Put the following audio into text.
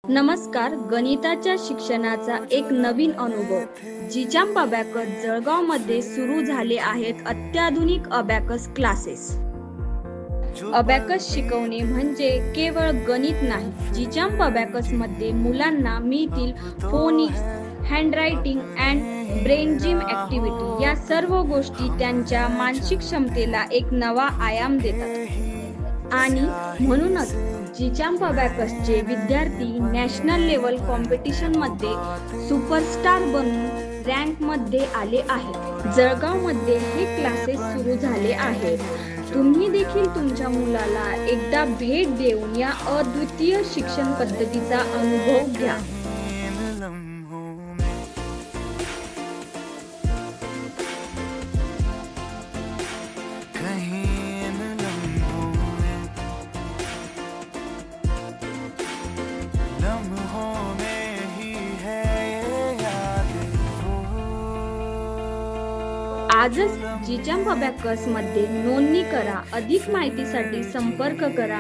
नमस्कार. गणिताच्या शिक्षणाचा एक नवीन अनुभव जीचाम्प अबॅकस जळगावमध्ये सुरू झाले आहेत अत्याधुनिक अबॅकस क्लासेस. अबॅकस शिकवणे म्हणजे केवळ गणित नाही. जीचाम्प अबॅकस मध्ये मुलांना मिळतील phoenix, handwriting and brain gym activity या सर्व गोष्टी त्यांच्या मानसिक क्षमतेला एक नवा आयाम देतात. आणि म्हणूनच जीचाम्प अबॅकसचे विद्यार्थी नॅशनल लेवल कॉम्पिटिशनमध्ये सुपरस्टार बनून रँकमध्ये आले आहेत. जळगावमध्ये हे क्लासेस सुरू झाले आहेत. तुम्ही देखील तुमच्या मुलाला एकदा भेट देऊन या अद्वितीय शिक्षण पद्धतीचा अनुभव घ्या. आजच जीचाम्प अबॅकस मध्ये नोंदणी करा. अधिक माहितीसाठी संपर्क करा